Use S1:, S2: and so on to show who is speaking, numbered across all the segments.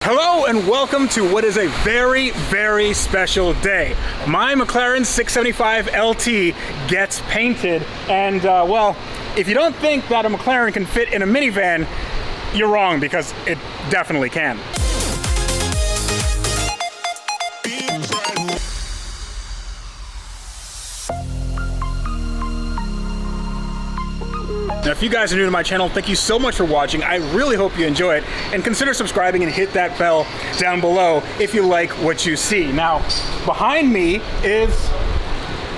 S1: Hello and welcome to what is a very, very special day. My Mclaren 675LT gets painted, and well, if you don't think that a McLaren can fit in a minivan, you're wrong, because it definitely can. Now, if you guys are new to my channel, thank you so much for watching. I really hope you enjoy it, and consider subscribing and hit that bell down below if you like what you see. Now, behind me is,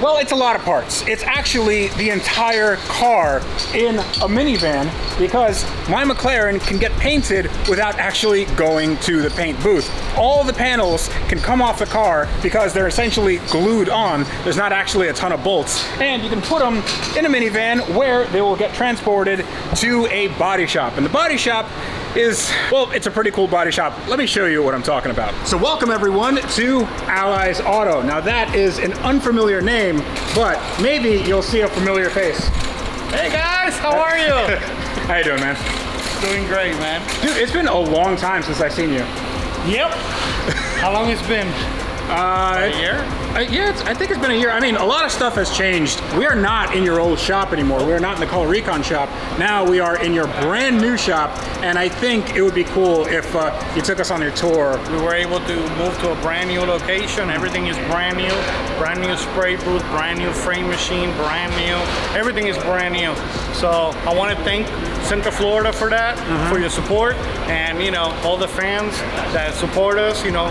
S1: well, it's a lot of parts. It's actually the entire car in a minivan, because my McLaren can get painted without actually going to the paint booth. All the panels can come off the car because they're essentially glued on. There's not actually a ton of bolts, and you can put them in a minivan where they will get transported to a body shop. And the body shop is, well, it's a pretty cool body shop. Let me show you what I'm talking about. So welcome everyone to Allyz Auto. Now that is an unfamiliar name, but maybe you'll see a familiar face.
S2: Hey guys, how are you?
S1: How you doing, man?
S2: Doing great, man.
S1: Dude, it's been a long time since I've seen you.
S2: Yep. How long it's been? A year?
S1: Yeah, I think it's been a year. I mean, a lot of stuff has changed. We are not in your old shop anymore. We are not in the Recon shop. Now we are in your brand new shop, and I think it would be cool if you took us on your tour.
S2: We were able to move to a brand new location. Everything is brand new spray booth, brand new frame machine, brand new. Everything is brand new. So I want to thank Central Florida for that, for your support, and you know, all the fans that support us. You know,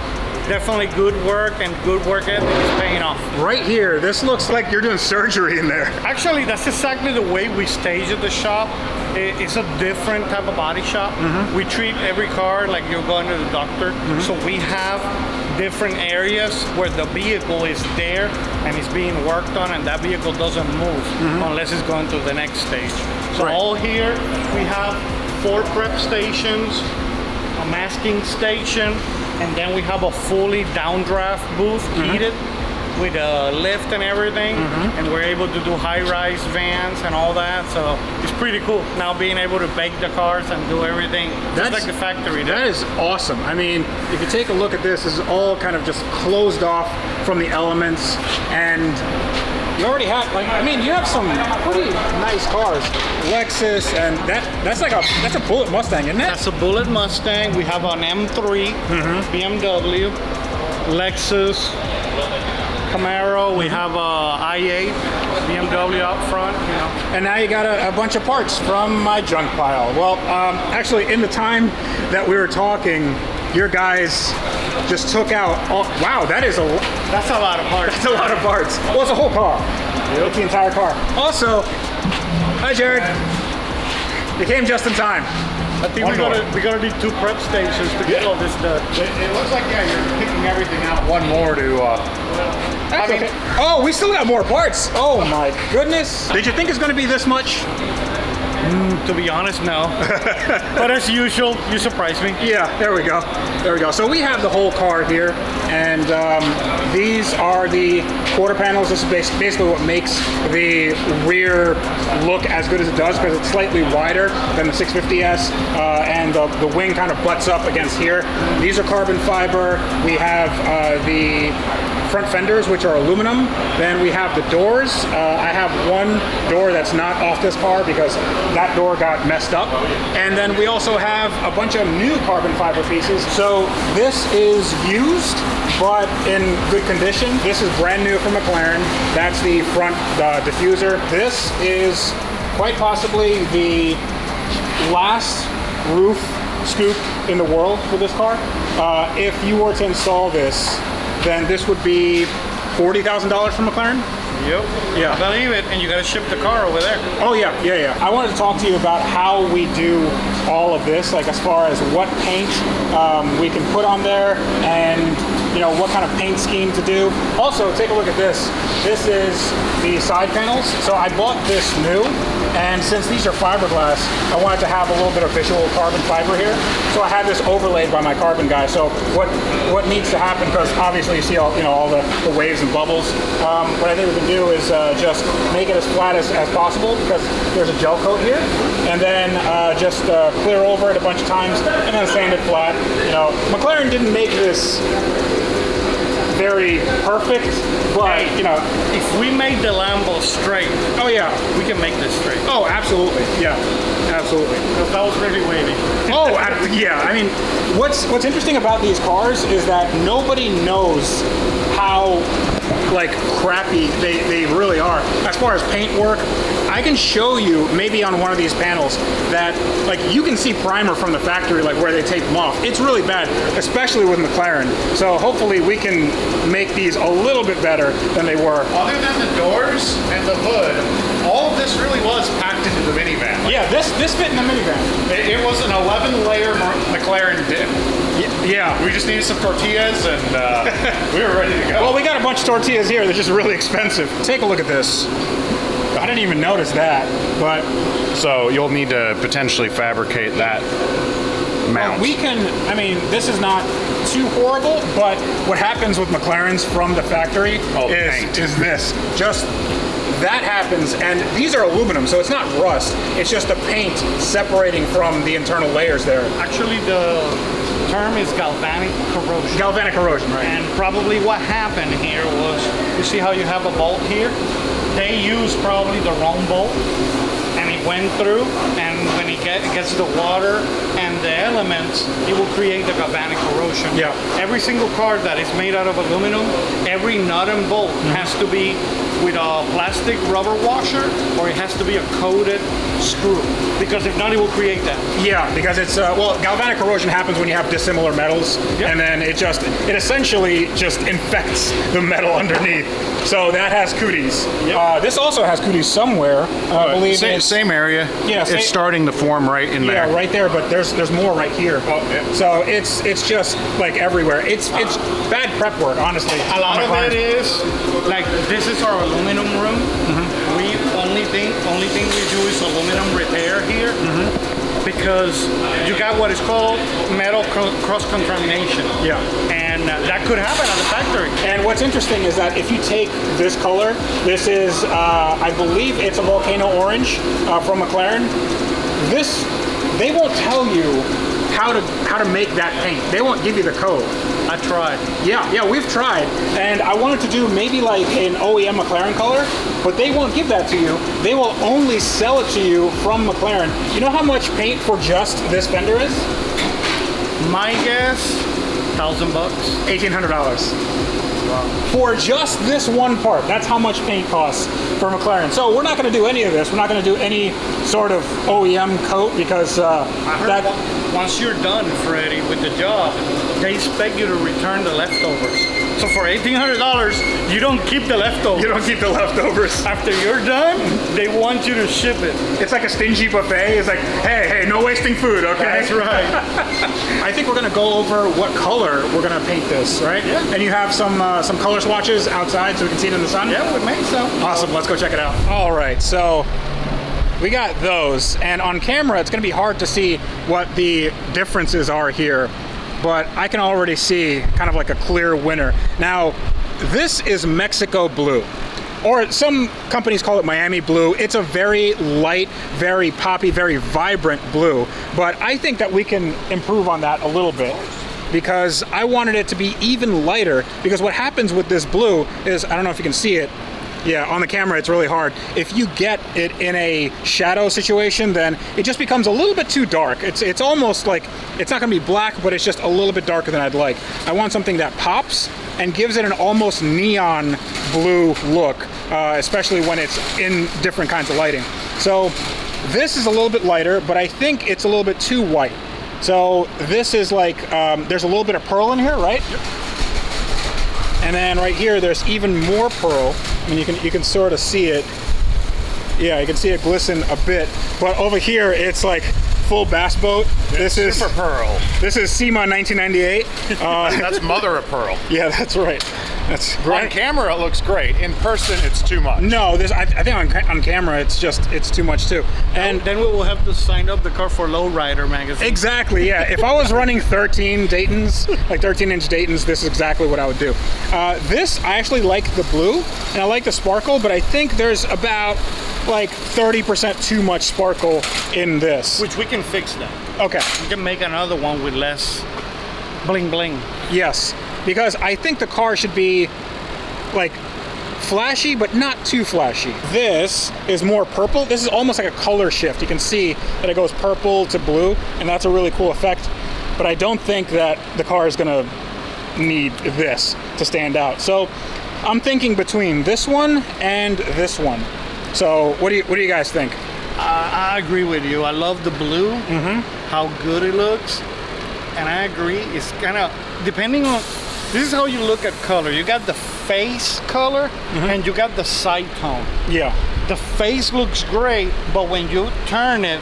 S2: definitely good work, and good work ethic is paying off.
S1: Right here, this looks like you're doing surgery in there.
S2: Actually, that's exactly the way we stage at the shop. It's a different type of body shop. We treat every car like you're going to the doctor. So we have different areas where the vehicle is there and it's being worked on, and that vehicle doesn't move unless it's going to the next stage. So all here, we have 4 prep stations, a masking station, and then we have a fully downdraft booth, heated, with a lift and everything, and we're able to do high-rise vans and all that, so it's pretty cool now being able to bake the cars and do everything just like the factory.
S1: That is awesome. I mean, if you take a look at this, this is all kind of just closed off from the elements, and you already have, like, I mean, you have some pretty nice cars. Lexus, and that's a Bullet Mustang, isn't it?
S2: That's a Bullet Mustang. We have an M3, Bmw, Lexus, Camaro. We have a I8, Bmw up front, you know.
S1: And now you got a bunch of parts from my junk pile. Well, actually, in the time that we were talking, your guys just took out, wow, that's a lot of parts. That's a lot of parts. Well, it's a whole car. It's the entire car. Also, hi Jared. You came just in time.
S2: I think we're gonna need 2 prep stations to get all this done.
S1: It looks like, yeah, you're picking everything out. One more to, okay. Oh, we still got more parts. Oh my goodness. Did you think it's gonna be this much?
S2: To be honest, no. But as usual, you surprised me.
S1: Yeah, there we go. There we go. So we have the whole car here, and these are the quarter panels. This is basically what makes the rear look as good as it does, because it's slightly wider than the 650S, and the wing kind of butts up against here. These are carbon fiber. We have the front fenders, which are aluminum. Then we have the doors. I have one door that's not off this car because that door got messed up. And then we also have a bunch of new carbon fiber pieces. So this is used, but in good condition. This is brand new from McLaren. That's the front diffuser. This is quite possibly the last roof scoop in the world for this car. If you were to install this, then this would be $40,000 from McLaren.
S2: Yep.
S1: Yeah.
S2: I believe it, and you got to ship the car over there.
S1: Oh yeah. I wanted to talk to you about how we do all of this, like as far as what paint we can put on there, and you know what kind of paint scheme to do. Also, take a look at this. This is the side panels. So I bought this new. And since these are fiberglass, I wanted to have a little bit of visual carbon fiber here. So I had this overlaid by my carbon guy. So what needs to happen, because obviously you see all, all the waves and bubbles. What I think we can do is just make it as flat as possible, because there's a gel coat here. And then just clear over it a bunch of times and then sand it flat. McLaren didn't make this very perfect, but
S2: if we made the Lambo straight,
S1: oh yeah,
S2: we can make this straight.
S1: Oh, absolutely, yeah, absolutely.
S2: That was really wavy.
S1: Oh, yeah. I mean, what's interesting about these cars is that nobody knows how crappy they really are as far as paint work. I can show you maybe on one of these panels that you can see primer from the factory, where they take them off. It's really bad, especially with McLaren. So hopefully we can make these a little bit better than they were.
S3: Other than the doors and the hood, all of this really was packed into the minivan.
S1: Yeah, this fit in the minivan.
S3: It was an 11-layer McLaren dip.
S1: Yeah.
S3: We just needed some tortillas and we were ready to go.
S1: Well, we got a bunch of tortillas here. They're just really expensive. Take a look at this. I didn't even notice that, but...
S3: So you'll need to potentially fabricate that mount.
S1: We can, this is not too horrible, but what happens with McLarens from the factory is this. Just that happens, and these are aluminum, so it's not rust. It's just the paint separating from the internal layers there.
S2: Actually, the term is galvanic corrosion.
S1: Galvanic corrosion, right.
S2: And probably what happened here was, you see how you have a bolt here? They used probably the wrong bolt, and it went through, and when it gets the water and the elements, it will create the galvanic corrosion.
S1: Yeah.
S2: Every single car that is made out of aluminum, every nut and bolt has to be with a plastic rubber washer, or it has to be a coated screw, because if not, it will create that.
S1: Yeah, because it's galvanic corrosion happens when you have dissimilar metals, and then it essentially just infects the metal underneath. So that has cooties. Yep. This also has cooties somewhere. I believe
S3: same area.
S1: Yeah,
S3: it's starting to form right in there.
S1: Yeah, right there. But there's more right here. Oh, yeah. So it's just everywhere. It's bad prep work, honestly.
S2: A lot of it is this is our aluminum room. We only thing we do is aluminum repair here. Because you got what is called metal cross-contamination. Yeah. And that could happen at the factory.
S1: And what's interesting is that if you take this color, this is, I believe it's a volcano orange from McLaren. They won't tell you how to make that paint. They won't give you the code.
S2: I tried.
S1: Yeah, we've tried. And I wanted to do maybe an OEM McLaren color, but they won't give that to you. They will only sell it to you from McLaren. You know how much paint for just this fender is?
S2: My guess, $1,000.
S1: $1,800. For just this one part. That's how much paint costs for McLaren. So we're not going to do any of this. We're not going to do any sort of OEM coat, because
S2: once you're done, Freddie, with the job, they expect you to return the leftovers. So for $1,800, you don't keep the leftovers.
S1: You don't keep the leftovers.
S2: After you're done, they want you to ship it.
S1: It's like a stingy buffet. It's like, hey, no wasting food, okay?
S2: That's right.
S1: I think we're going to go over what color we're going to paint this, right?
S2: Yeah.
S1: And you have some color swatches outside so we can see it in the sun?
S2: Yeah, we made some.
S1: Awesome, let's go check it out. All right, so we got those, and on camera it's going to be hard to see what the differences are here, but I can already see kind of like a clear winner. Now, this is Mexico blue, or some companies call it Miami blue. It's a very light, very poppy, very vibrant blue, but I think that we can improve on that a little bit, because I wanted it to be even lighter, because what happens with this blue is, I don't know if you can see it, yeah, on the camera it's really hard. If you get it in a shadow situation, then it just becomes a little bit too dark. It's almost like, it's not gonna be black, but it's just a little bit darker than I'd like. I want something that pops and gives it an almost neon blue look, especially when it's in different kinds of lighting. So this is a little bit lighter, but I think it's a little bit too white. So this is there's a little bit of pearl in here, right? Yep. And then right here, there's even more pearl. I mean, you can sort of see it. Yeah, you can see it glisten a bit. But over here, it's full bass boat. This is
S3: Super Pearl.
S1: This is SEMA 1998.
S3: That's mother of pearl.
S1: Yeah, that's right. That's
S3: On
S1: great.
S3: camera, it looks great. In person, it's too much.
S1: No, I think on camera it's too much too. And
S2: then we will have to sign up the car for Lowrider magazine.
S1: exactly, yeah. If I was running 13 Daytons, like 13-inch Daytons, this is exactly what I would do. This, I actually like the blue, and I like the sparkle, but I think there's about like 30% too much sparkle in this.
S2: Which we can fix that.
S1: Okay,
S2: We can make another one with less bling bling.
S1: yes. Because I think the car should be like flashy, but not too flashy. This is more purple. This is almost like a color shift. You can see that it goes purple to blue, and that's a really cool effect. But I don't think that the car is gonna need this to stand out. So I'm thinking between this one and this one. So what do you guys think?
S2: I agree with you. I love the blue, how good it looks. And I agree, it's kind of, depending on, this is how you look at color. You got the face color and you got the side tone.
S1: Yeah.
S2: The face looks great, but when you turn it,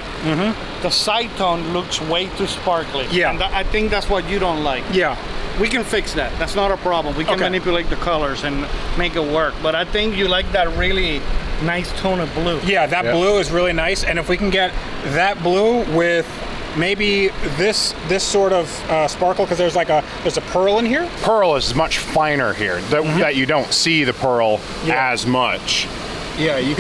S2: the side tone looks way too sparkly.
S1: Yeah.
S2: And I think that's what you don't like.
S1: Yeah.
S2: We can fix that. That's not a problem. We can
S1: Okay.
S2: manipulate the colors and make it work. But I think you like that really nice tone of blue.
S1: Yeah, that blue is really nice. And if we can get that blue with maybe this sort of sparkle, because there's a pearl in here.
S3: Pearl is much finer here. That you don't see the pearl as much.
S1: Yeah, you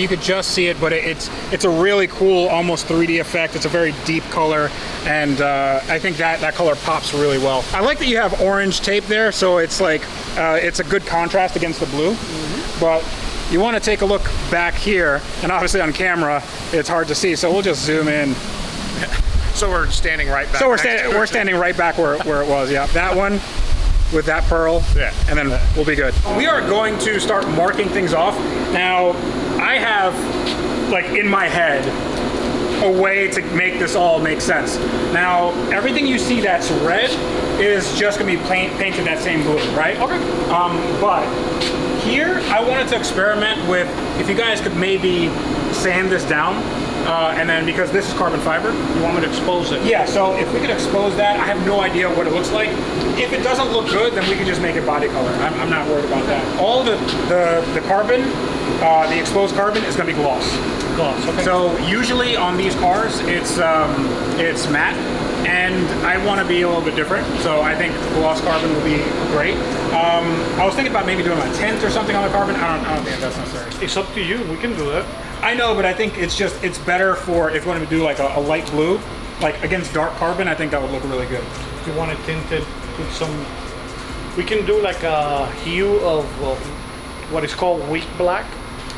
S1: could just see it, but it's a really cool, almost 3D effect. It's a very deep color, and I think that color pops really well. I like that you have orange tape there, so it's like it's a good contrast against the blue. But you want to take a look back here, and obviously on camera it's hard to see, so we'll just zoom in.
S3: So we're standing right back.
S1: So we're standing right back where it was. Yeah, that one with that pearl.
S3: Yeah.
S1: And then we'll be good. We are going to start marking things off. Now, I have like in my head a way to make this all make sense. Now, everything you see that's red is just gonna be painted that same blue, right? Okay. But here, I wanted to experiment with if you guys could maybe sand this down. And then because this is carbon fiber,
S2: You want me to expose it?
S1: yeah, so if we could expose that, I have no idea what it looks like. If it doesn't look good, then we can just make it body color. I'm not worried about that. All the carbon, the exposed carbon is gonna be gloss.
S2: Gloss, okay.
S1: So usually on these cars, it's matte, and I want to be a little bit different. So I think gloss carbon will be great. I was thinking about maybe doing a tint or something on the carbon. I don't think that's necessary.
S2: It's up to you. We can do that.
S1: I know, but I think it's better for if you want to do like a light blue, like against dark carbon. I think that would look really good.
S2: If you want it tinted with some, we can do like a hue of what is called weak black.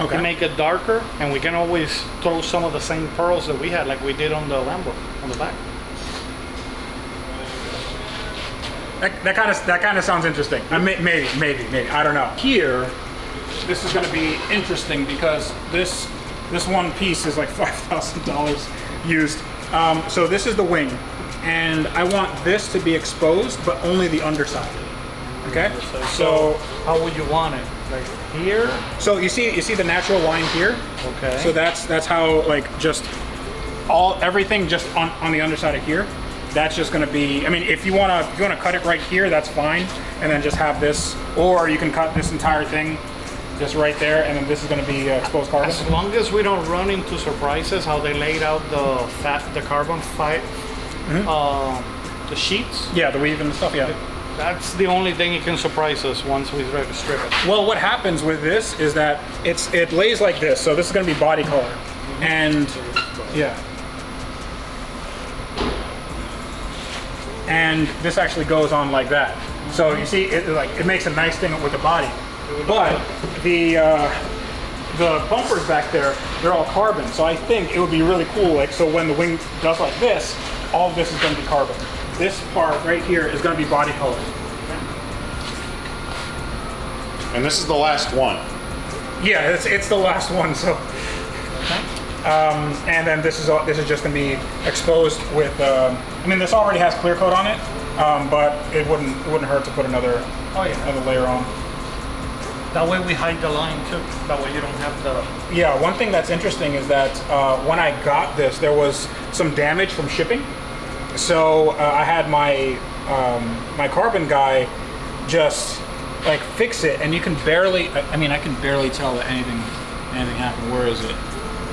S1: Okay.
S2: To make it darker, and we can always throw some of the same pearls that we had, like we did on the Lambo on the back.
S1: That kind of sounds interesting. Maybe. I don't know. Here, this is going to be interesting because this one piece is like $5,000 used. So this is the wing, and I want this to be exposed, but only the underside. Okay. So
S2: how would you want it? Like here?
S1: So you see the natural line here.
S2: Okay.
S1: So that's how like just everything just on the underside of here. That's just going to be. I mean, if you want to cut it right here, that's fine, and then just have this, or you can cut this entire thing just right there, and then this is going to be exposed carbon.
S2: As long as we don't run into surprises, how they laid out the carbon fiber, the sheets.
S1: Yeah, the weave and stuff. Yeah.
S2: That's the only thing it can surprise us once we try to strip it.
S1: Well, what happens with this is that it lays like this, so this is going to be body color, and yeah. And this actually goes on like that. So you see, it makes a nice thing with the body. But the bumpers back there, they're all carbon. So I think it would be really cool. Like, so when the wing does like this, all of this is going to be carbon. This part right here is going to be body color.
S3: And this is the last one.
S1: Yeah, it's the last one. So. And then this is just going to be exposed with. I mean, this already has clear coat on it, but it wouldn't hurt to put another layer on.
S2: That way we hide the line too. That way you don't have the.
S1: Yeah, one thing that's interesting is that when I got this, there was some damage from shipping. So I had my my carbon guy just like fix it, and you can barely. I mean, I can barely tell that anything happened. Where is it?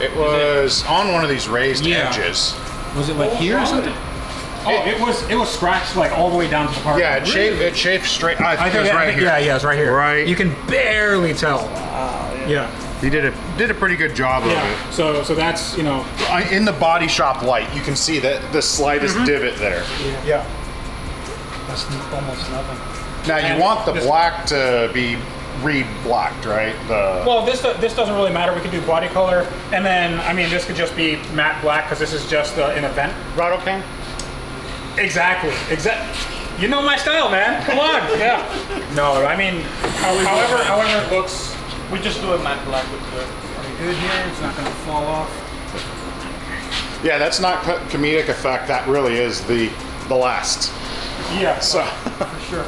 S3: It was on one of these raised edges.
S1: Was it like here or something? Oh, it was scratched like all the way down to the carbon.
S3: Yeah, it chafed straight. I think it was right here.
S1: Yeah, it's right here.
S3: Right.
S1: You can barely tell. Yeah.
S3: He did a pretty good job of it.
S1: So that's, you know,
S3: in the body shop light, you can see the slightest divot there.
S1: Yeah.
S2: That's almost nothing.
S3: Now you want the black to be re-blacked, right?
S1: Well, this doesn't really matter. We could do body color, and then I mean this could just be matte black because this is just an event.
S2: Rattle can?
S1: Exactly. You know my style, man. Come on. Yeah. No, I mean, however it looks.
S2: We just do it matte black with the.
S1: Are we good here? It's not going to fall off.
S3: Yeah, that's not comedic effect. That really is the last.
S1: Yeah.
S3: So
S1: for sure.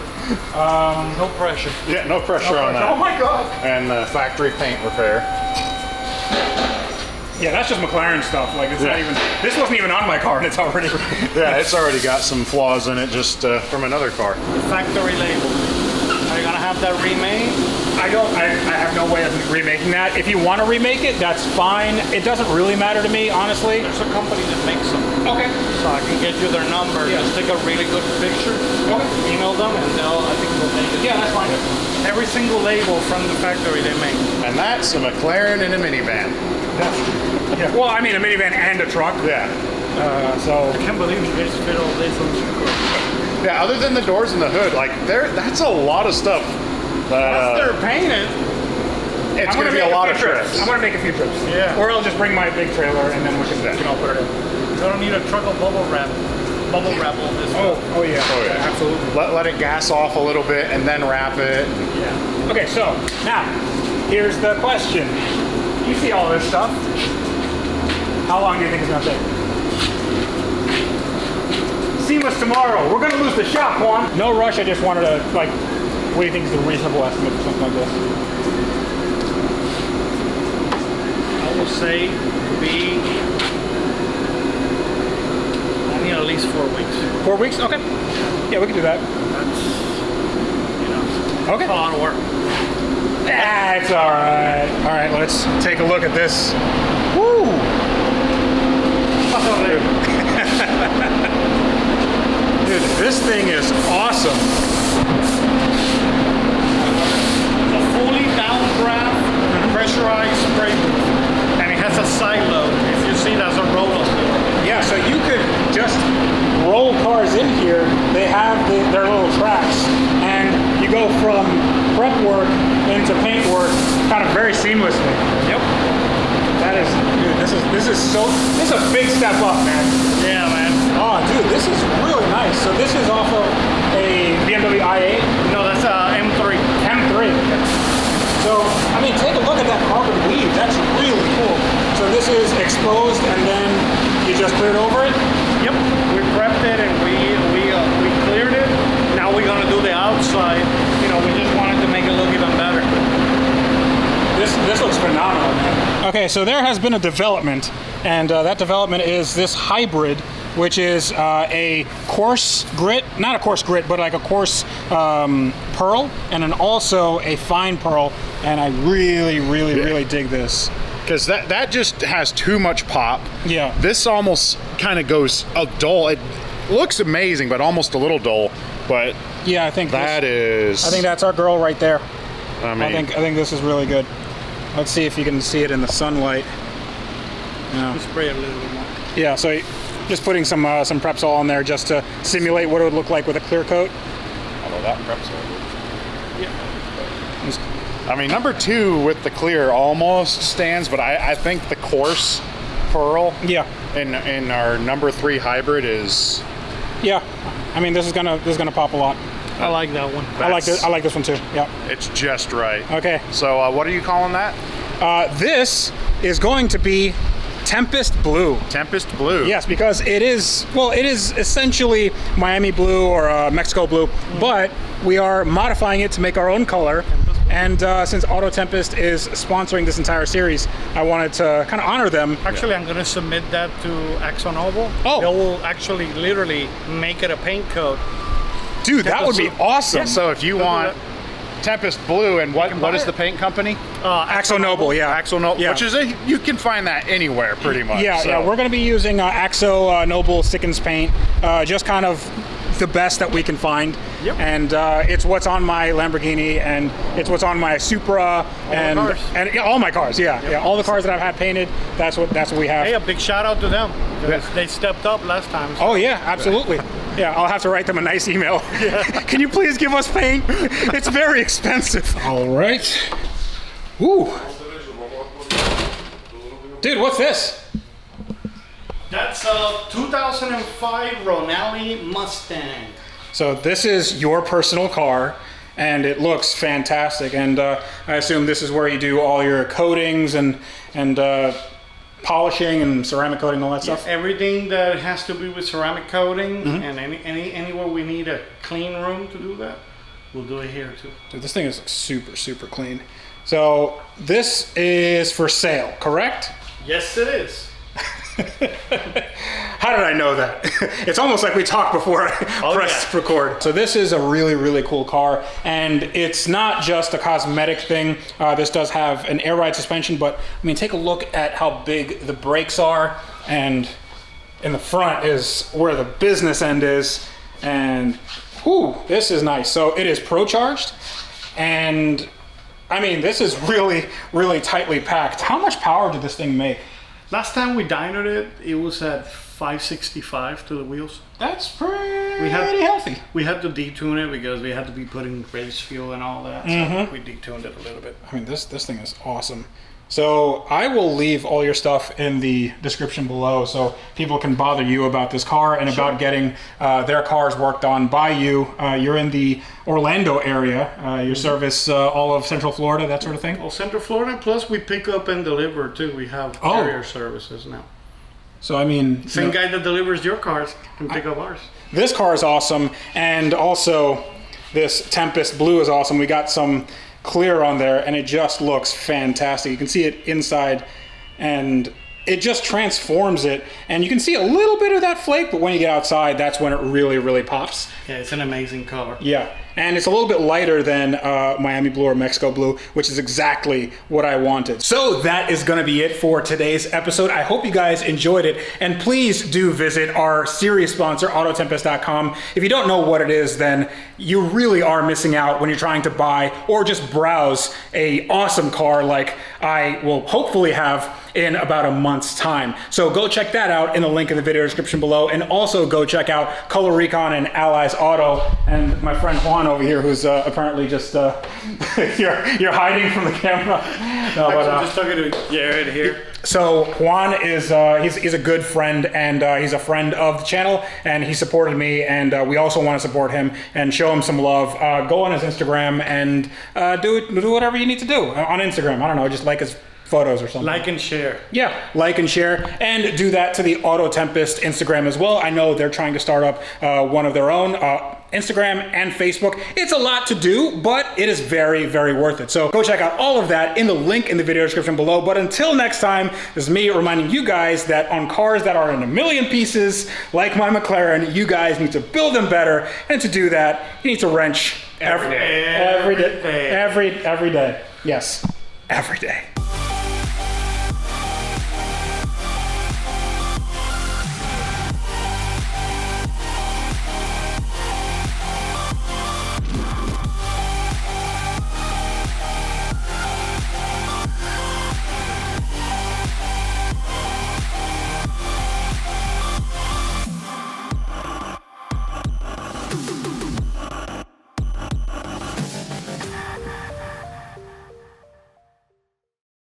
S2: No pressure.
S3: Yeah, no pressure on that.
S1: Oh my god.
S3: And factory paint repair.
S1: Yeah, that's just McLaren stuff. Like it's not even. This wasn't even on my car, and it's already.
S3: Yeah, it's already got some flaws in it just from another car.
S2: Factory label. Are you gonna have that remade?
S1: I have no way of remaking that. If you want to remake it, that's fine. It doesn't really matter to me, honestly.
S2: There's a company that makes them.
S1: Okay.
S2: So I can get you their number.
S1: Yeah.
S2: Just take a really good picture.
S1: Okay.
S2: Email them, and I think they'll make it.
S1: Yeah, that's fine.
S2: Every single label from the factory they make.
S3: And that's a McLaren in a minivan.
S1: Yeah. Well, I mean a minivan and a truck.
S3: Yeah.
S1: So.
S2: I can't believe you guys fit all this on the car.
S3: Yeah, other than the doors and the hood, like that's a lot of stuff.
S2: Once they're painted,
S3: it's going to be a lot of trips.
S1: I'm going to make a few trips.
S2: Yeah.
S1: Or I'll just bring my big trailer and then we can all put it in.
S2: you don't need a truck of bubble wrap all this.
S1: Oh yeah.
S3: Oh yeah,
S1: Absolutely.
S3: Let it gas off a little bit and then wrap it.
S1: Yeah. Okay, so now here's the question. You see all this stuff. How long do you think it's going to take? Seamless tomorrow. We're going to lose the shop, Juan. No rush. I just wanted to like. What do you think is a reasonable estimate for something like this?
S2: I will say be I need at least 4 weeks.
S1: 4 weeks? Okay. Yeah, we can do that.
S2: That's
S1: Okay.
S2: a lot of work.
S1: That's all right. All right, let's take a look at this. Woo! Dude, this thing is awesome.
S2: Fully downdraft, pressurized spray booth, and it has a side load. If you see, that's a roll-up door.
S1: Yeah, so you could just roll cars in here. They have their little tracks, and you go from prep work into paint work kind of very seamlessly.
S2: Yep.
S1: That is, dude, this is a big step up, man.
S2: Yeah, man.
S1: Oh, dude, this is really nice. So this is off of a Bmw I8.
S2: No, that's a M3.
S1: M3. So, I mean, take a look at that carbon weave. That's really cool. So this is exposed, and then you just cleared over it?
S2: Yep. We prepped it and we cleared it. Now we're gonna do the outside. You know, we just wanted to make it look even better.
S1: This looks phenomenal, man. Okay, so there has been a development, and that development is this hybrid, which is a coarse grit, not a coarse grit, but like a coarse pearl, and then also a fine pearl, and I really dig this.
S3: Because that just has too much pop.
S1: Yeah.
S3: This almost kind of goes dull. It looks amazing, but almost a little dull. But
S1: Yeah, I think
S3: I
S1: think that's our girl right there.
S3: I mean,
S1: I think this is really good. Let's see if you can see it in the sunlight.
S2: We spray it a little bit more.
S1: Yeah, so just putting some Prepsol on there just to simulate what it would look like with a clear coat.
S3: although that Prepsol. I mean, number 2 with the clear almost stands, but I think the coarse pearl in our number 3 hybrid is.
S1: Yeah, I mean this is gonna pop a lot.
S2: I like that one.
S1: I like this one too. Yeah.
S3: It's just right.
S1: Okay.
S3: So what are you calling that?
S1: This is going to be Tempest Blue.
S3: Tempest Blue.
S1: Yes, because it is essentially Miami Blue or Mexico Blue, but we are modifying it to make our own color. And since Auto Tempest is sponsoring this entire series, I wanted to kind of honor them.
S2: Actually, I'm going to submit that to AkzoNobel.
S1: Oh.
S2: They will actually literally make it a paint coat.
S1: Dude, that would be awesome.
S3: Yeah, so if you want Tempest Blue, and what is the paint company?
S1: AkzoNobel, yeah.
S3: AkzoNobel,
S1: Yeah.
S3: which is you can find that anywhere pretty much.
S1: Yeah,
S3: so.
S1: yeah, we're going to be using AkzoNobel Sickens paint, just kind of the best that we can find.
S2: Yep.
S1: And it's what's on my Lamborghini, and it's what's on my Supra, and yeah, all my cars. Yeah, yeah, all the cars that I've had painted. That's what we have.
S2: Hey, a big shout out to them. They stepped up last time. So.
S1: Oh yeah, absolutely. Yeah, I'll have to write them a nice email. Can you please give us paint? It's very expensive. All right. Ooh. Dude, what's this?
S2: That's a 2005 Ronelli Mustang.
S1: So this is your personal car, and it looks fantastic. And I assume this is where you do all your coatings and polishing and ceramic coating and all that stuff?
S2: Everything that has to be with ceramic coating, and anywhere we need a clean room to do that, we'll do it here too.
S1: Dude, this thing is super, super clean. So this is for sale, correct?
S2: Yes, it is.
S1: How did I know that? It's almost like we talked before I pressed record. So this is a really, really cool car, and it's not just a cosmetic thing. This does have an air ride suspension, but I mean, take a look at how big the brakes are, and in the front is where the business end is, and whew, this is nice. So it is Pro charged, and I mean, this is really, really tightly packed. How much power did this thing make?
S2: Last time we dynoed it, it was at 565 to the wheels.
S1: That's pretty healthy.
S2: We had to detune it because we had to be putting race fuel and all that. So we detuned it a little bit.
S1: I mean, this thing is awesome. So I will leave all your stuff in the description below so people can bother you about this car and about getting their cars worked on by you. You're in the Orlando area. You service all of Central Florida, that sort of thing?
S2: Well, Central Florida, plus we pick up and deliver too. We have carrier services now.
S1: So I mean...
S2: Same guy that delivers your cars can pick up ours.
S1: This car is awesome, and also this Tempest Blue is awesome. We got some clear on there, and it just looks fantastic. You can see it inside, and it just transforms it, and you can see a little bit of that flake, but when you get outside, that's when it really, really pops.
S2: Yeah, it's an amazing color.
S1: Yeah, and it's a little bit lighter than Miami Blue or Mexico Blue, which is exactly what I wanted. So that is gonna be it for today's episode. I hope you guys enjoyed it, and please do visit our series sponsor, Autotempest.com. If you don't know what it is, then you really are missing out when you're trying to buy or just browse a awesome car like I will hopefully have in about a month's time. So go check that out in the link in the video description below, and also go check out Color Recon and Allyz Auto, and my friend Juan over here, who's apparently just you're hiding from the camera. No, but,
S2: I'm just talking to Jared here.
S1: So Juan is he's a good friend, and he's a friend of the channel, and he supported me, and we also want to support him and show him some love. Go on his Instagram and do whatever you need to do on Instagram. I don't know, just like his photos or something.
S2: Like and share.
S1: Yeah, like and share, and do that to the Auto Tempest Instagram as well. I know they're trying to start up one of their own, Instagram and Facebook. It's a lot to do, but it is very, very worth it. So go check out all of that in the link in the video description below. But until next time, this is me reminding you guys that on cars that are in a million pieces, like my McLaren, you guys need to build them better, and to do that, you need to wrench every day. Every day. Yes, every day.